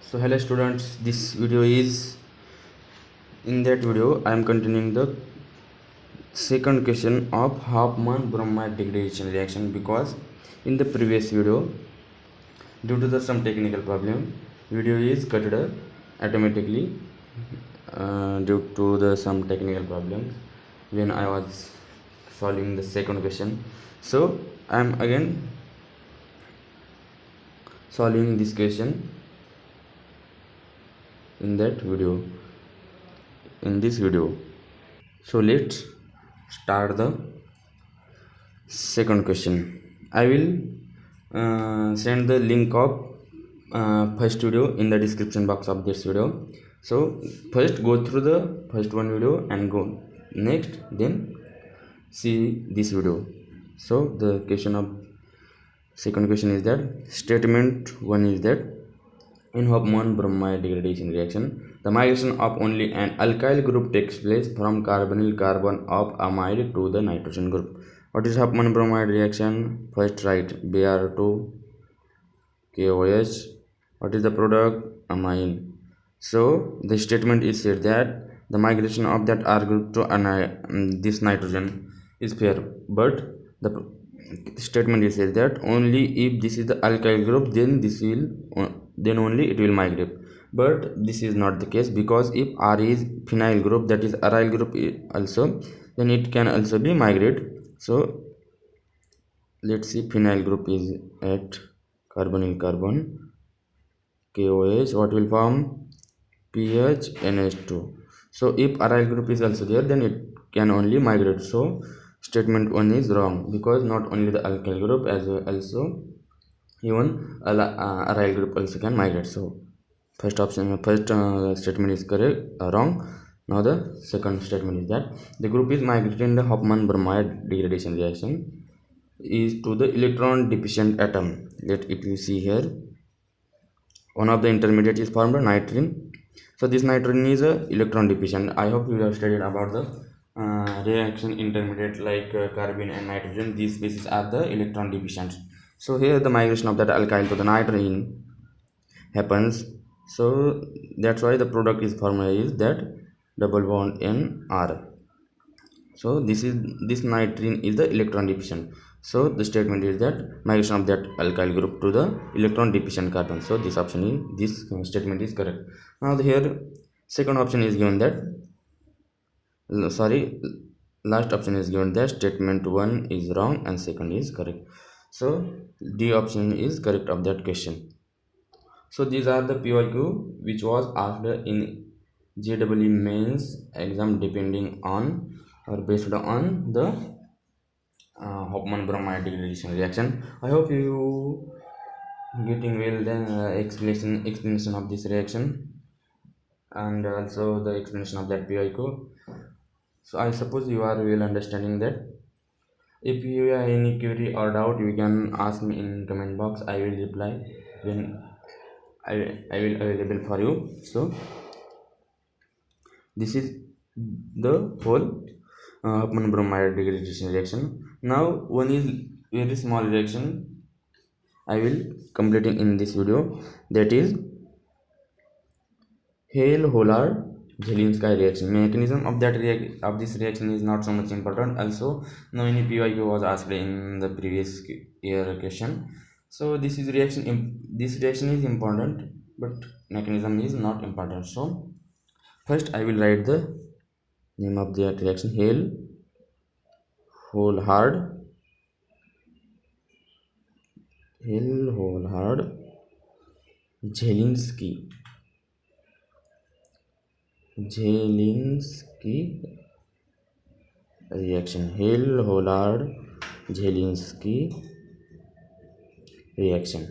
So hello students, this video is in that video I am continuing the second question of Hofmann bromide degradation reaction, because in the previous video due to some technical problem video is cut automatically due to some technical problems when I was solving the second question. So I am again solving this question in this video. So let's start the second question. I will send the link of first video in the description box of this video. So first go through the first one video and go next, then see this video. So the question of second question is that statement 1 is that in Hofmann bromide degradation reaction, the migration of only an alkyl group takes place from carbonyl carbon of amide to the nitrogen group. What is Hofmann bromide reaction? First write Br2 KOH. What is the product? Amine. So the statement is said that the migration of that R group to this nitrogen is fair, but the statement is said that only if this is the alkyl group, then only it will migrate. But this is not the case, because if R is phenyl group, that is aryl group also, then it can also be migrate. So let's see, phenyl group is at carbonyl carbon KOH. What will form? PH NH2. So if aryl group is also there, then it can only migrate. So statement 1 is wrong, because not only the alkyl group, as well also even aryl group also can migrate. So first statement is correct, wrong. Now the second statement is that the group is migrated in the Hofmann bromide degradation reaction is to the electron deficient atom. Let it we see here, one of the intermediate is formed nitrogen. So this nitrogen is a electron deficient. I hope you have studied about the reaction intermediate like carbon and nitrogen. These species are the electron deficient. So here the migration of that alkyl to the nitrogen happens. So that's why the product is formula is that double bond N R. So this nitrogen is the electron deficient. So the statement is that migration of that alkyl group to the electron deficient carbon. So this statement is correct. Now here second option is given that last option is given that statement 1 is wrong and second is correct. So D option is correct of that question. So these are the PYQ which was asked in JEE mains exam, depending on or based on the Hofmann bromide degradation reaction. I hope you getting well the explanation of this reaction, and also the explanation of that PYQ. So I suppose you are well understanding that. If you have any query or doubt, you can ask me in comment box. I will reply when I will available for you. So this is the whole Hofmann bromide degradation reaction. Now one is very small reaction I will completing in this video, that is Hale-Hollard-Zielinski reaction. Mechanism of this reaction is not so much important. Also, no any PYQ was asked in the previous year question. So this reaction is important, but mechanism is not important. So first I will write the name of that reaction: Hale-Hollard-Zielinski reaction. Hale-Hollard-Zielinski reaction.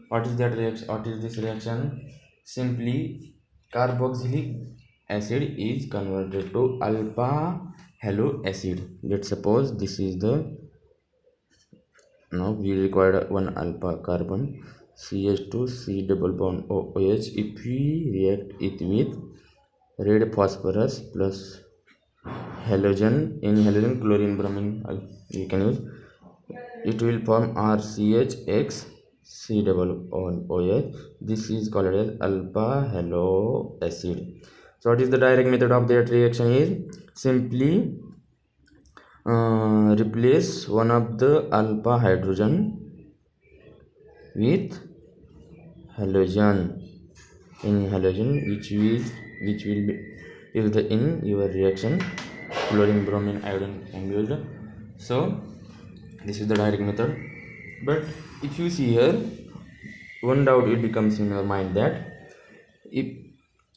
What is that reaction? What is this reaction? Simply carboxylic acid is converted to alpha halo acid. Let's suppose this is the, now we require one alpha carbon, CH2 C double bond OH. If we react it with red phosphorus plus halogen, any halogen, chlorine, bromine, you can use, it will form RCHX C double bond OH. This is called as alpha halo acid. So what is the direct method of that reaction is simply replace one of the alpha hydrogen with halogen in halogen which will be used in your reaction. Chlorine, bromine, iodine can be used. So this is the direct method. But if you see here, one doubt will becomes in your mind that if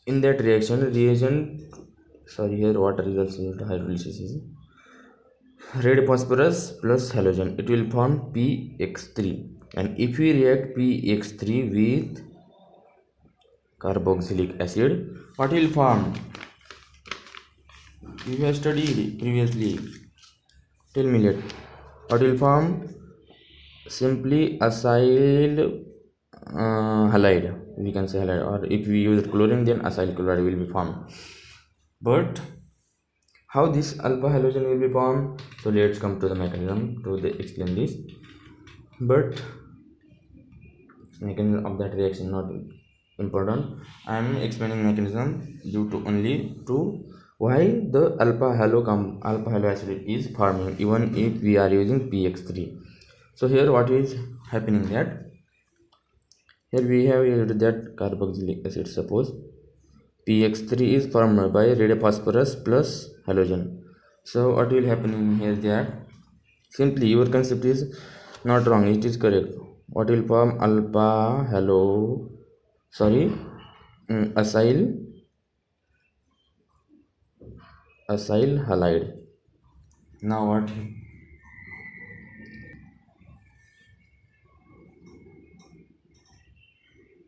in that reaction reagent, sorry, here water is also used, hydrolysis is red phosphorus plus halogen, it will form px3, and if we react px3 with carboxylic acid, what will form? We have studied previously. Tell me let. What will form? Simply acyl halide. We can say halide, or if we use chlorine, then acyl chloride will be formed. But how this alpha halogen will be formed? So let's come to the mechanism to explain this. But mechanism of that reaction not important. I am explaining mechanism due to only to why the alpha halo acid is forming even if we are using px3. So here what is happening that here we have used that carboxylic acid. Suppose px3 is formed by red phosphorus plus halogen. So what will happen in here that simply your concept is not wrong, it is correct. What will form? Alpha halo, sorry, acyl halide. Now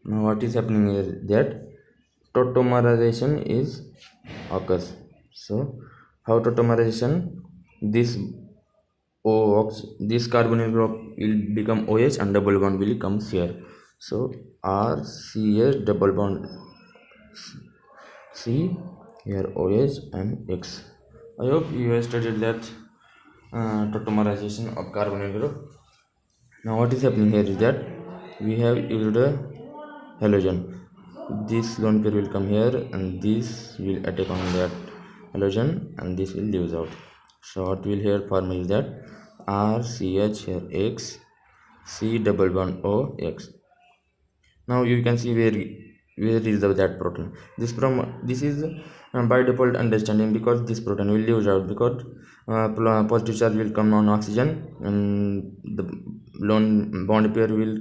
what is happening is that tautomerization is occurs. So how tautomerization? This carbonyl group will become OH and double bond will come here. So RCH double bond C, here OH and X. I hope you have studied that tautomerization of carbonyl group. Now what is happening here is that we have used a halogen. This lone pair will come here and this will attack on that halogen and this will leaves out. So what will here form is that RCH here X, C double bond O X. Now you can see where is that proton. This is by default understanding, because this proton will leave out because positive charge will come on oxygen and the lone bond pair will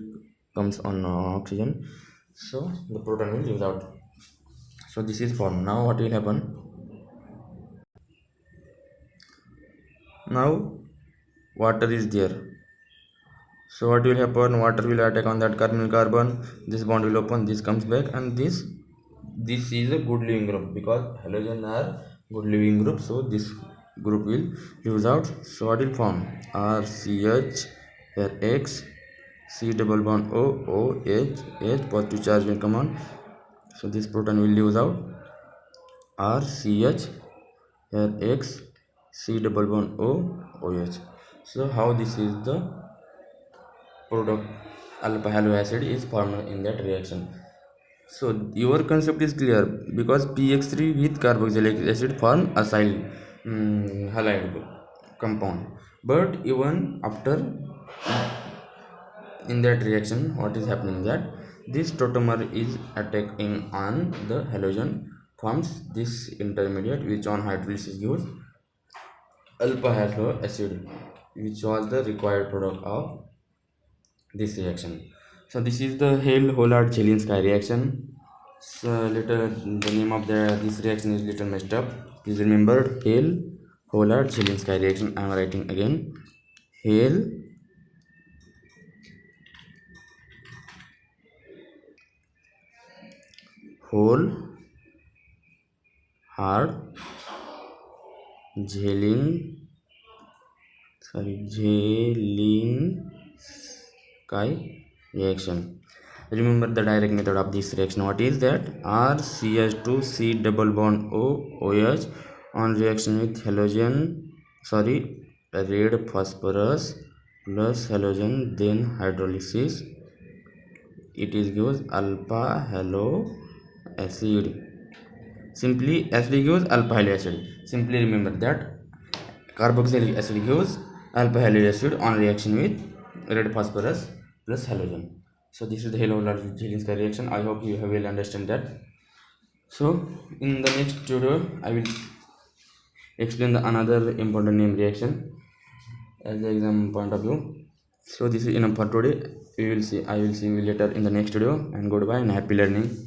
comes on oxygen, so the proton will leave out. So this is formed. Now what will happen? Now water is there. So what will happen? Water will attack on that carbon. This bond will open. This comes back, and this is a good living group because halogen are good living group. So this group will lose out. So what will form? RCH here X, C double bond O, H, positive charge will come on. So this proton will lose out. RCH here X, C double bond O, OH. So how this is the product alpha halo acid is formed in that reaction. So your concept is clear because px3 with carboxylic acid form acyl halide compound. But even after in that reaction, what is happening that this tautomer is attacking on the halogen, forms this intermediate which on hydrolysis gives alpha halo acid, which was the required product of this reaction. So this is the Hale-Hollard-Jelinski reaction. So little the name of this reaction is little messed up. Please remember Hale-Hollard-Jelinski reaction. I am writing again. Hale Hollard Jelinski reaction. Remember the direct method of this reaction. What is that? RCH2 C double bond O OH on reaction with red phosphorus plus halogen, then hydrolysis. it is gives alpha halo acid. Simply acid gives alpha halo acid. Simply remember that carboxylic acid gives alpha halo acid on reaction with red phosphorus plus halogen. So this is the Helo-Zielinski reaction. I hope you will understand that. So in the next tutorial I will explain the another important name reaction as the exam point of view. So this is enough for today. I will see you later in the next video, and goodbye and happy learning.